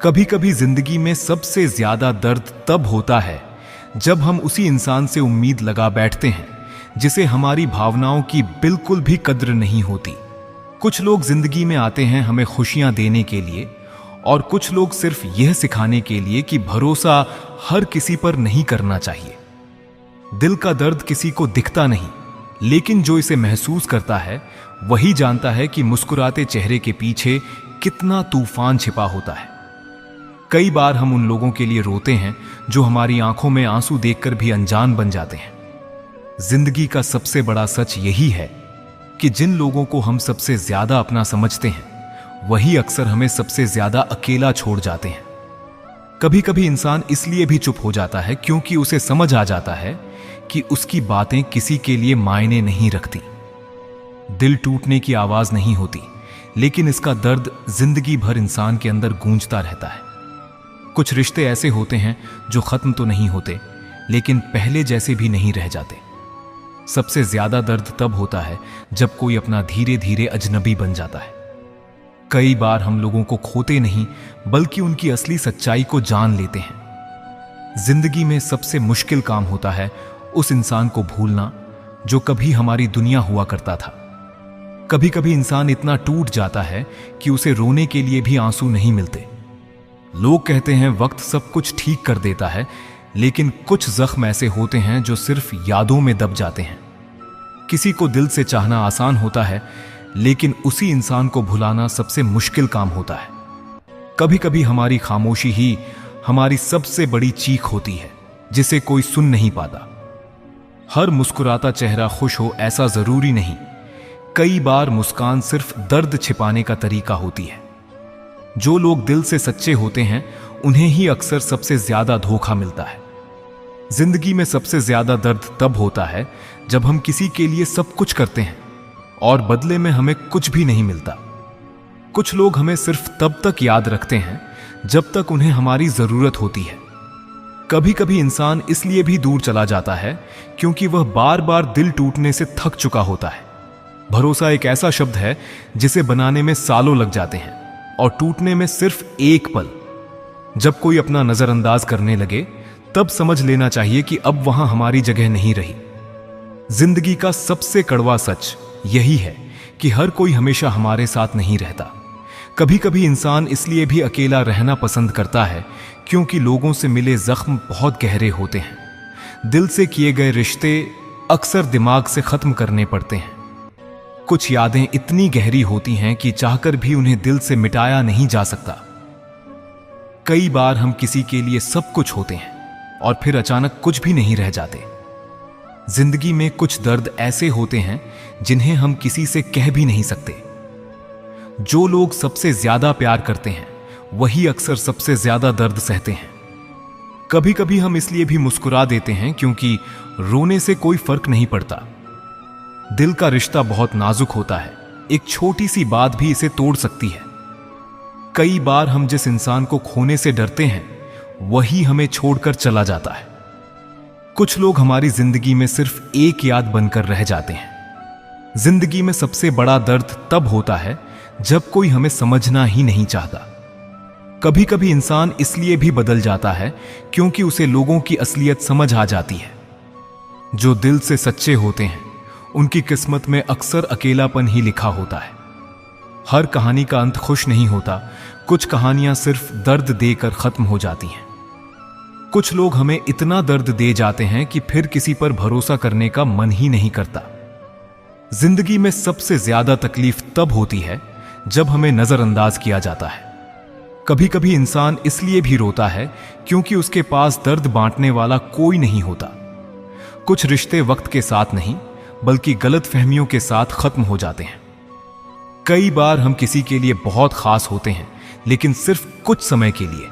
कभी कभी जिंदगी में सबसे ज्यादा दर्द तब होता है जब हम उसी इंसान से उम्मीद लगा बैठते हैं जिसे हमारी भावनाओं की बिल्कुल भी कद्र नहीं होती। कुछ लोग जिंदगी में आते हैं हमें खुशियां देने के लिए, और कुछ लोग सिर्फ यह सिखाने के लिए कि भरोसा हर किसी पर नहीं करना चाहिए। दिल का दर्द किसी को दिखता नहीं, लेकिन जो इसे महसूस करता है वही जानता है कि मुस्कुराते चेहरे के पीछे कितना तूफान छिपा होता है। कई बार हम उन लोगों के लिए रोते हैं जो हमारी आंखों में आंसू देखकर भी अनजान बन जाते हैं। जिंदगी का सबसे बड़ा सच यही है कि जिन लोगों को हम सबसे ज्यादा अपना समझते हैं वही अक्सर हमें सबसे ज्यादा अकेला छोड़ जाते हैं। कभी कभी इंसान इसलिए भी चुप हो जाता है क्योंकि उसे समझ आ जाता है कि उसकी बातें किसी के लिए मायने नहीं रखती। दिल टूटने की आवाज नहीं होती, लेकिन इसका दर्द जिंदगी भर इंसान के अंदर गूंजता रहता है। कुछ रिश्ते ऐसे होते हैं जो खत्म तो नहीं होते, लेकिन पहले जैसे भी नहीं रह जाते। सबसे ज्यादा दर्द तब होता है जब कोई अपना धीरे धीरे अजनबी बन जाता है। कई बार हम लोगों को खोते नहीं बल्कि उनकी असली सच्चाई को जान लेते हैं। जिंदगी में सबसे मुश्किल काम होता है उस इंसान को भूलना जो कभी हमारी दुनिया हुआ करता था। कभी कभी इंसान इतना टूट जाता है कि उसे रोने के लिए भी आंसू नहीं मिलते। लोग कहते हैं वक्त सब कुछ ठीक कर देता है, लेकिन कुछ जख्म ऐसे होते हैं जो सिर्फ यादों में दब जाते हैं। किसी को दिल से चाहना आसान होता है, लेकिन उसी इंसान को भुलाना सबसे मुश्किल काम होता है। कभी कभी हमारी खामोशी ही हमारी सबसे बड़ी चीख होती है जिसे कोई सुन नहीं पाता। हर मुस्कुराता चेहरा खुश हो ऐसा जरूरी नहीं। कई बार मुस्कान सिर्फ दर्द छिपाने का तरीका होती है। जो लोग दिल से सच्चे होते हैं उन्हें ही अक्सर सबसे ज्यादा धोखा मिलता है। जिंदगी में सबसे ज्यादा दर्द तब होता है जब हम किसी के लिए सब कुछ करते हैं और बदले में हमें कुछ भी नहीं मिलता। कुछ लोग हमें सिर्फ तब तक याद रखते हैं जब तक उन्हें हमारी जरूरत होती है। कभी कभी इंसान इसलिए भी दूर चला जाता है क्योंकि वह बार बार दिल टूटने से थक चुका होता है। भरोसा एक ऐसा शब्द है जिसे बनाने में सालों लग जाते हैं और टूटने में सिर्फ एक पल। जब कोई अपना नजरअंदाज करने लगे तब समझ लेना चाहिए कि अब वहां हमारी जगह नहीं रही। जिंदगी का सबसे कड़वा सच यही है कि हर कोई हमेशा हमारे साथ नहीं रहता। कभी कभी इंसान इसलिए भी अकेला रहना पसंद करता है क्योंकि लोगों से मिले जख्म बहुत गहरे होते हैं। दिल से किए गए रिश्ते अक्सर दिमाग से खत्म करने पड़ते हैं। कुछ यादें इतनी गहरी होती हैं कि चाहकर भी उन्हें दिल से मिटाया नहीं जा सकता। कई बार हम किसी के लिए सब कुछ होते हैं और फिर अचानक कुछ भी नहीं रह जाते। जिंदगी में कुछ दर्द ऐसे होते हैं जिन्हें हम किसी से कह भी नहीं सकते। जो लोग सबसे ज्यादा प्यार करते हैं वही अक्सर सबसे ज्यादा दर्द सहते हैं। कभी कभी हम इसलिए भी मुस्कुरा देते हैं क्योंकि रोने से कोई फर्क नहीं पड़ता। दिल का रिश्ता बहुत नाजुक होता है, एक छोटी सी बात भी इसे तोड़ सकती है। कई बार हम जिस इंसान को खोने से डरते हैं वही हमें छोड़कर चला जाता है। कुछ लोग हमारी जिंदगी में सिर्फ एक याद बनकर रह जाते हैं। जिंदगी में सबसे बड़ा दर्द तब होता है जब कोई हमें समझना ही नहीं चाहता। कभी कभी इंसान इसलिए भी बदल जाता है क्योंकि उसे लोगों की असलियत समझ आ जाती है। जो दिल से सच्चे होते हैं उनकी किस्मत में अक्सर अकेलापन ही लिखा होता है। हर कहानी का अंत खुश नहीं होता, कुछ कहानियां सिर्फ दर्द देकर खत्म हो जाती हैं। कुछ लोग हमें इतना दर्द दे जाते हैं कि फिर किसी पर भरोसा करने का मन ही नहीं करता। जिंदगी में सबसे ज्यादा तकलीफ तब होती है जब हमें नजरअंदाज किया जाता है। कभी कभी इंसान इसलिए भी रोता है क्योंकि उसके पास दर्द बांटने वाला कोई नहीं होता। कुछ रिश्ते वक्त के साथ नहीं बल्कि गलतफहमियों के साथ खत्म हो जाते हैं। कई बार हम किसी के लिए बहुत खास होते हैं, लेकिन सिर्फ कुछ समय के लिए।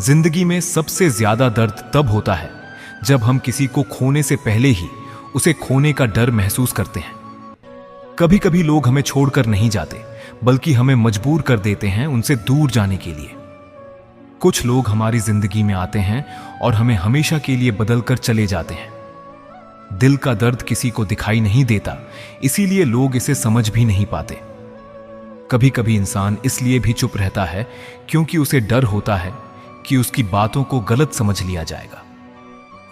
जिंदगी में सबसे ज्यादा दर्द तब होता है जब हम किसी को खोने से पहले ही उसे खोने का डर महसूस करते हैं। कभी कभी लोग हमें छोड़कर नहीं जाते बल्कि हमें मजबूर कर देते हैं उनसे दूर जाने के लिए। कुछ लोग हमारी जिंदगी में आते हैं और हमें हमेशा के लिए बदलकर चले जाते हैं। दिल का दर्द किसी को दिखाई नहीं देता, इसीलिए लोग इसे समझ भी नहीं पाते। कभी कभी इंसान इसलिए भी चुप रहता है क्योंकि उसे डर होता है कि उसकी बातों को गलत समझ लिया जाएगा।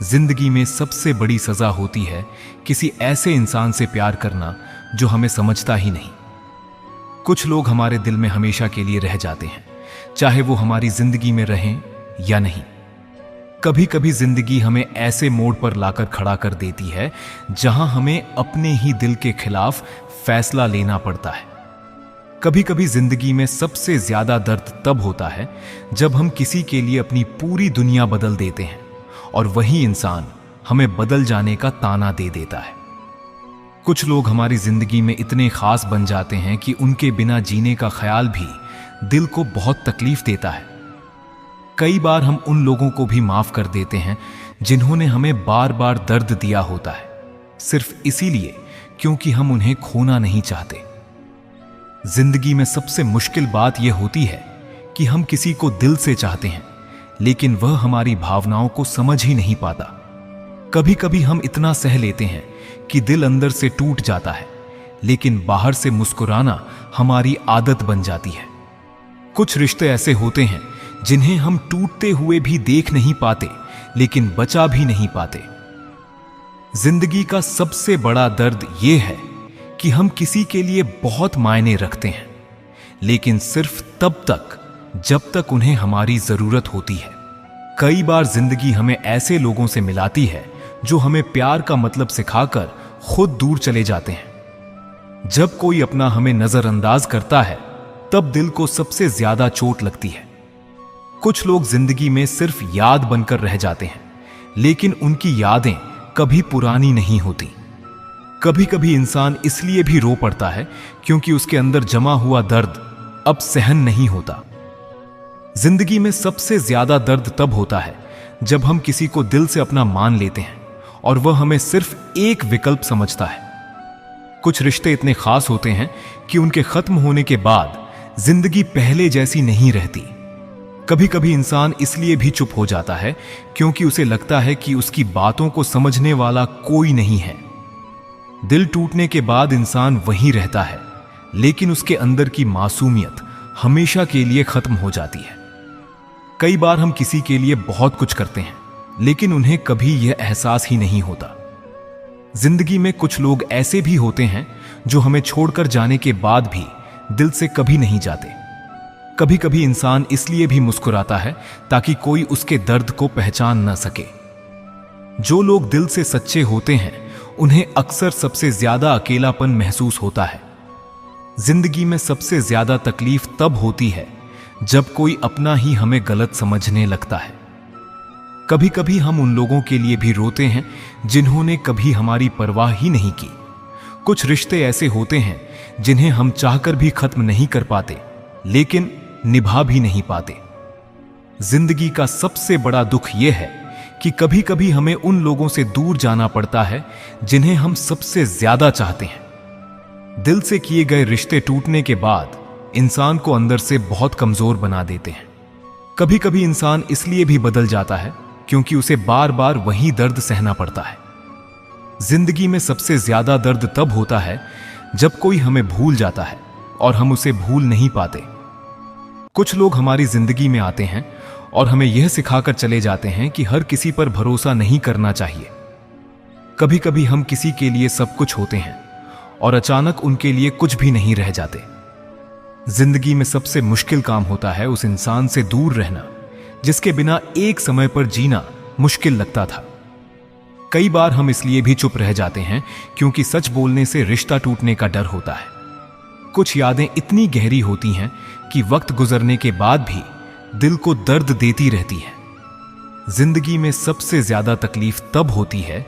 जिंदगी में सबसे बड़ी सजा होती है किसी ऐसे इंसान से प्यार करना जो हमें समझता ही नहीं। कुछ लोग हमारे दिल में हमेशा के लिए रह जाते हैं, चाहे वो हमारी जिंदगी में रहें या नहीं। कभी कभी जिंदगी हमें ऐसे मोड़ पर लाकर खड़ा कर देती है जहां हमें अपने ही दिल के खिलाफ फैसला लेना पड़ता है। कभी कभी जिंदगी में सबसे ज्यादा दर्द तब होता है जब हम किसी के लिए अपनी पूरी दुनिया बदल देते हैं और वही इंसान हमें बदल जाने का ताना दे देता है। कुछ लोग हमारी जिंदगी में इतने खास बन जाते हैं कि उनके बिना जीने का ख्याल भी दिल को बहुत तकलीफ देता है। कई बार हम उन लोगों को भी माफ कर देते हैं जिन्होंने हमें बार बार दर्द दिया होता है, सिर्फ इसीलिए क्योंकि हम उन्हें खोना नहीं चाहते। जिंदगी में सबसे मुश्किल बात यह होती है कि हम किसी को दिल से चाहते हैं लेकिन वह हमारी भावनाओं को समझ ही नहीं पाता। कभी कभी हम इतना सह लेते हैं कि दिल अंदर से टूट जाता है, लेकिन बाहर से मुस्कुराना हमारी आदत बन जाती है। कुछ रिश्ते ऐसे होते हैं जिन्हें हम टूटते हुए भी देख नहीं पाते, लेकिन बचा भी नहीं पाते। जिंदगी का सबसे बड़ा दर्द यह है कि हम किसी के लिए बहुत मायने रखते हैं, लेकिन सिर्फ तब तक जब तक उन्हें हमारी जरूरत होती है। कई बार जिंदगी हमें ऐसे लोगों से मिलाती है जो हमें प्यार का मतलब सिखाकर खुद दूर चले जाते हैं। जब कोई अपना हमें नजरअंदाज करता है तब दिल को सबसे ज्यादा चोट लगती है। कुछ लोग जिंदगी में सिर्फ याद बनकर रह जाते हैं, लेकिन उनकी यादें कभी पुरानी नहीं होती। कभी कभी इंसान इसलिए भी रो पड़ता है क्योंकि उसके अंदर जमा हुआ दर्द अब सहन नहीं होता। जिंदगी में सबसे ज्यादा दर्द तब होता है जब हम किसी को दिल से अपना मान लेते हैं और वह हमें सिर्फ एक विकल्प समझता है। कुछ रिश्ते इतने खास होते हैं कि उनके खत्म होने के बाद जिंदगी पहले जैसी नहीं रहती। कभी कभी इंसान इसलिए भी चुप हो जाता है क्योंकि उसे लगता है कि उसकी बातों को समझने वाला कोई नहीं है। दिल टूटने के बाद इंसान वहीं रहता है, लेकिन उसके अंदर की मासूमियत हमेशा के लिए खत्म हो जाती है। कई बार हम किसी के लिए बहुत कुछ करते हैं, लेकिन उन्हें कभी यह एहसास ही नहीं होता। जिंदगी में कुछ लोग ऐसे भी होते हैं जो हमें छोड़कर जाने के बाद भी दिल से कभी नहीं जाते। कभी कभी इंसान इसलिए भी मुस्कुराता है ताकि कोई उसके दर्द को पहचान न सके। जो लोग दिल से सच्चे होते हैं उन्हें अक्सर सबसे ज्यादा अकेलापन महसूस होता है। जिंदगी में सबसे ज्यादा तकलीफ तब होती है जब कोई अपना ही हमें गलत समझने लगता है। कभी कभी हम उन लोगों के लिए भी रोते हैं जिन्होंने कभी हमारी परवाह ही नहीं की। कुछ रिश्ते ऐसे होते हैं जिन्हें हम चाहकर भी खत्म नहीं कर पाते, लेकिन निभा भी नहीं पाते। जिंदगी का सबसे बड़ा दुख यह है कि कभी कभी हमें उन लोगों से दूर जाना पड़ता है जिन्हें हम सबसे ज्यादा चाहते हैं। दिल से किए गए रिश्ते टूटने के बाद इंसान को अंदर से बहुत कमजोर बना देते हैं। कभी कभी इंसान इसलिए भी बदल जाता है क्योंकि उसे बार बार वही दर्द सहना पड़ता है। जिंदगी में सबसे ज्यादा दर्द तब होता है जब कोई हमें भूल जाता है और हम उसे भूल नहीं पाते। कुछ लोग हमारी जिंदगी में आते हैं और हमें यह सिखाकर चले जाते हैं कि हर किसी पर भरोसा नहीं करना चाहिए। कभी कभी हम किसी के लिए सब कुछ होते हैं और अचानक उनके लिए कुछ भी नहीं रह जाते। जिंदगी में सबसे मुश्किल काम होता है उस इंसान से दूर रहना जिसके बिना एक समय पर जीना मुश्किल लगता था। कई बार हम इसलिए भी चुप रह जाते हैं क्योंकि सच बोलने से रिश्ता टूटने का डर होता है। कुछ यादें इतनी गहरी होती हैं कि वक्त गुजरने के बाद भी दिल को दर्द देती रहती है। जिंदगी में सबसे ज्यादा तकलीफ तब होती है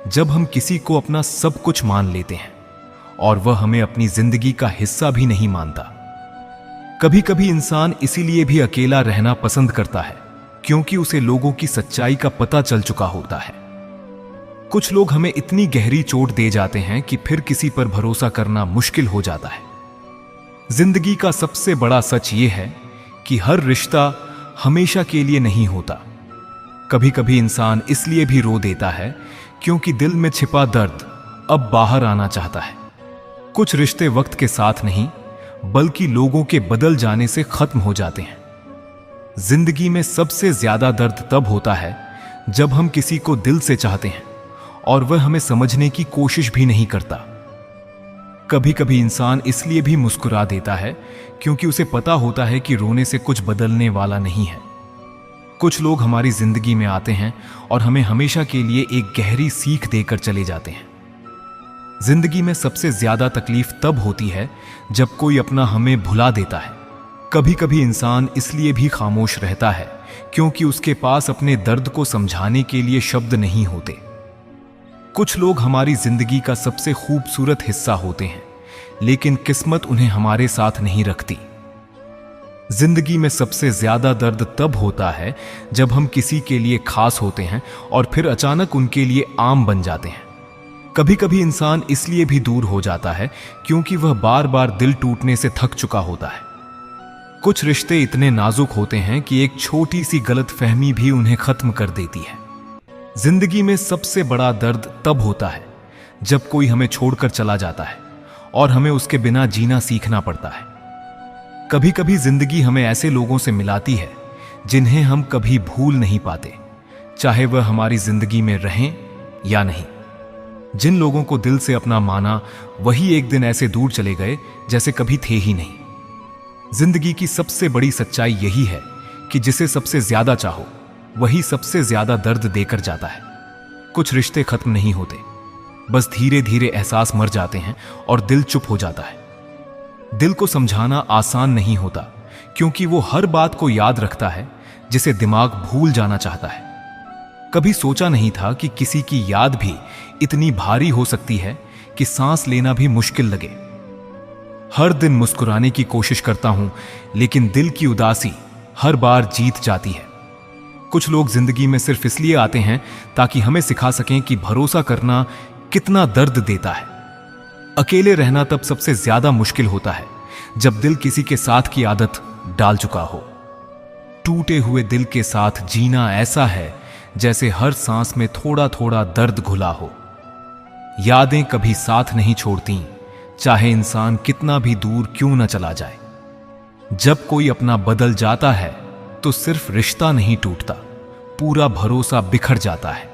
जब हम किसी को अपना सब कुछ मान लेते हैं और वह हमें अपनी जिंदगी का हिस्सा भी नहीं मानता। कभी कभी इंसान इसीलिए भी अकेला रहना पसंद करता है क्योंकि उसे लोगों की सच्चाई का पता चल चुका होता है। कुछ लोग हमें इतनी गहरी चोट दे जाते हैं कि फिर किसी पर भरोसा करना मुश्किल हो जाता है। जिंदगी का सबसे बड़ा सच यह है कि हर रिश्ता हमेशा के लिए नहीं होता। कभी कभी इंसान इसलिए भी रो देता है क्योंकि दिल में छिपा दर्द अब बाहर आना चाहता है। कुछ रिश्ते वक्त के साथ नहीं बल्कि लोगों के बदल जाने से खत्म हो जाते हैं। जिंदगी में सबसे ज्यादा दर्द तब होता है जब हम किसी को दिल से चाहते हैं और वह हमें समझने की कोशिश भी नहीं करता। कभी कभी इंसान इसलिए भी मुस्कुरा देता है क्योंकि उसे पता होता है कि रोने से कुछ बदलने वाला नहीं है। कुछ लोग हमारी जिंदगी में आते हैं और हमें हमेशा के लिए एक गहरी सीख देकर चले जाते हैं। जिंदगी में सबसे ज्यादा तकलीफ तब होती है जब कोई अपना हमें भुला देता है। कभी कभी इंसान इसलिए भी खामोश रहता है क्योंकि उसके पास अपने दर्द को समझाने के लिए शब्द नहीं होते। कुछ लोग हमारी जिंदगी का सबसे खूबसूरत हिस्सा होते हैं, लेकिन किस्मत उन्हें हमारे साथ नहीं रखती। जिंदगी में सबसे ज्यादा दर्द तब होता है जब हम किसी के लिए खास होते हैं और फिर अचानक उनके लिए आम बन जाते हैं। कभी कभी इंसान इसलिए भी दूर हो जाता है क्योंकि वह बार बार दिल टूटने से थक चुका होता है। कुछ रिश्ते इतने नाजुक होते हैं कि एक छोटी सी गलतफहमी भी उन्हें खत्म कर देती है। जिंदगी में सबसे बड़ा दर्द तब होता है जब कोई हमें छोड़कर चला जाता है और हमें उसके बिना जीना सीखना पड़ता है। कभी कभी जिंदगी हमें ऐसे लोगों से मिलाती है जिन्हें हम कभी भूल नहीं पाते, चाहे वह हमारी जिंदगी में रहें या नहीं। जिन लोगों को दिल से अपना माना, वही एक दिन ऐसे दूर चले गए जैसे कभी थे ही नहीं। जिंदगी की सबसे बड़ी सच्चाई यही है कि जिसे सबसे ज्यादा चाहो वही सबसे ज्यादा दर्द देकर जाता है। कुछ रिश्ते खत्म नहीं होते, बस धीरे धीरे एहसास मर जाते हैं और दिल चुप हो जाता है। दिल को समझाना आसान नहीं होता क्योंकि वो हर बात को याद रखता है जिसे दिमाग भूल जाना चाहता है। कभी सोचा नहीं था कि किसी की याद भी इतनी भारी हो सकती है कि सांस लेना भी मुश्किल लगे। हर दिन मुस्कुराने की कोशिश करता हूं, लेकिन दिल की उदासी हर बार जीत जाती है। कुछ लोग जिंदगी में सिर्फ इसलिए आते हैं ताकि हमें सिखा सकें कि भरोसा करना कितना दर्द देता है। अकेले रहना तब सबसे ज्यादा मुश्किल होता है जब दिल किसी के साथ की आदत डाल चुका हो। टूटे हुए दिल के साथ जीना ऐसा है जैसे हर सांस में थोड़ा थोड़ा दर्द घुला हो। यादें कभी साथ नहीं छोड़ती, चाहे इंसान कितना भी दूर क्यों न चला जाए। जब कोई अपना बदल जाता है तो सिर्फ रिश्ता नहीं टूटता, पूरा भरोसा बिखर जाता है।